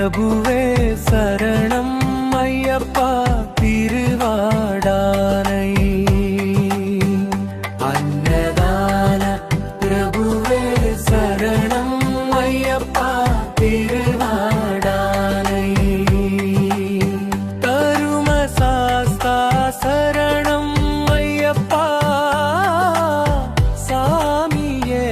பிரபுவே சரணம் ஐயப்பா திருவாடானை அன்னதான பிரபுவே சரணம் ஐயப்பா திருவாடானை தரும சாஸ்தா சரணம் ஐயப்பா சாமியே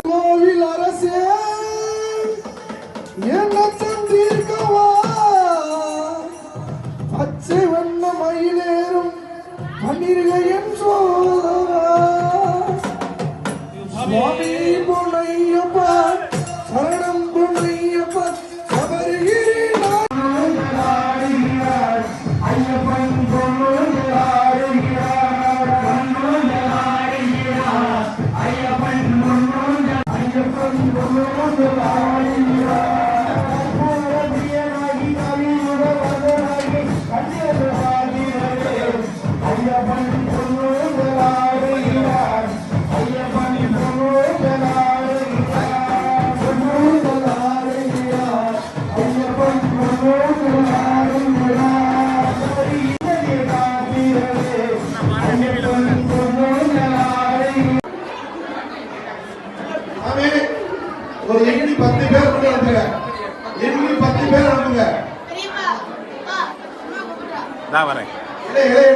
கோவில் அரசே தீர்க்கவா பச்சை வண்ண மயிலேறும் பன்னிருகையன் சோதரா சுவாமி பொன்னையப்பா சரணம் பொன்னையப்பா சபரிகிரி ஐயப்பன் ஐயப்பன்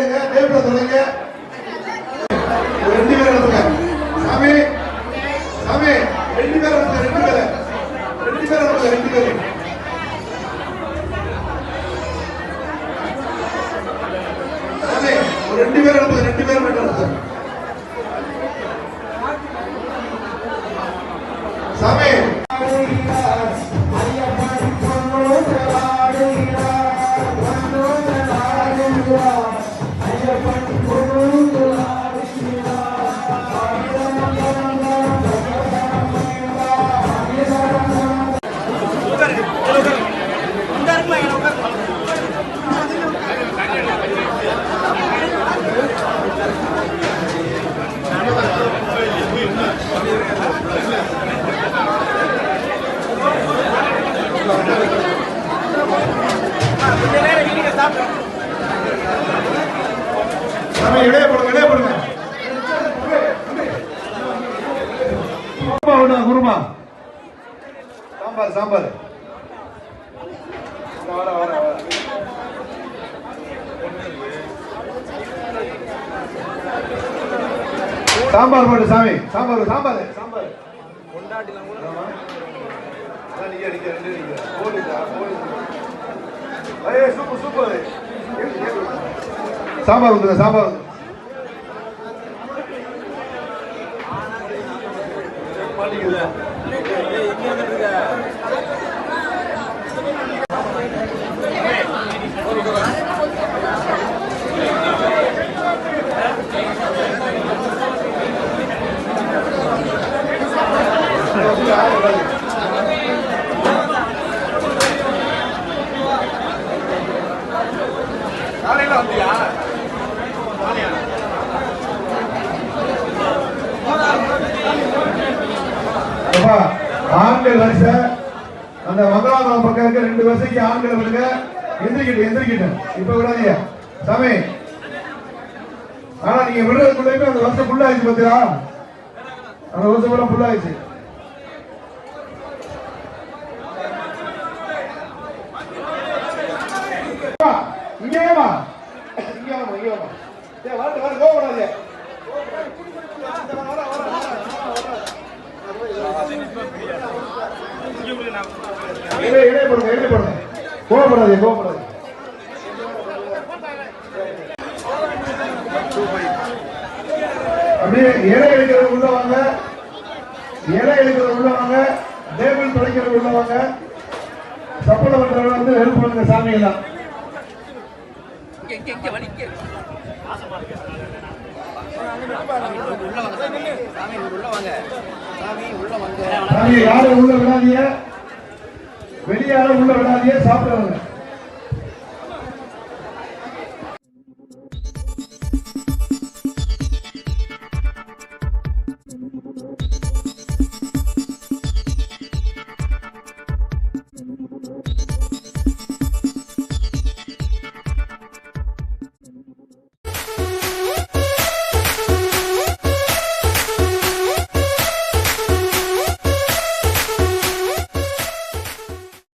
கேளுங்க, டேபிள தொடங்க. ரெண்டு பேரும் எடுத்துங்க. சாமி சாமி ரெண்டு பேரும் எடுத்துங்க, ரெண்டு பேரும் எடுத்துங்க, ரெண்டு பேரும். சாமி ஒரு ரெண்டு பேரும் எடுத்துங்க, ரெண்டு பேரும் மட்டும் எடுத்துங்க. சாமி சாமி இடையே போடுங்க, இடையே போடுங்க. குருமா சாம்பார் சாம்பார் வர வர வர. சாம்பார் போட்டு சாமி, சாம்பார் சாம்பார் சாம்பார் சூப்பர் சூப்பர். சாம்பார் ஊத்துங்க, சாம்பார் காலையில வந்தியா? ஆண்கள் வரிசை அந்த மங்களாபுரம் பக்கம் இருக்க 2 வரிசைக்கு ஆண்கள் விடுங்க. எந்திரிக்கிட்டு எந்திரிக்கிட்டு இப்ப விடாதீங்க சாமி. ஆனா நீங்க விடுறதுக்குள்ளே அந்த வருஷம் ஃபுல்லா ஆயிடுச்சு பாத்தீங்களா? அந்த வருஷம் ஃபுல்லா ஃபுல்லா ஆயிடுச்சு. இங்கே வா, இங்கே வா, இங்கே வா. சரி வரட்டு வரட்டு கோவப்படாதே. இடையே போடுங்க, இடையே போடுங்க. கோவப்படாதே, கோவப்படாதே. அப்படியே இலை எடுக்கிறது உள்ள வாங்க, இலை எடுக்கிறது உள்ள வாங்க, டேபிள் துடைக்கிறது உள்ள வாங்க. சப்போர்ட் பண்றவங்க வந்து ஹெல்ப் பண்ணுங்க சாமி எல்லாம். யாரும் உள்ள விடாதீங்க, வெளியாரும் உள்ள விடாதீங்க, சாப்பிடுவாங்க.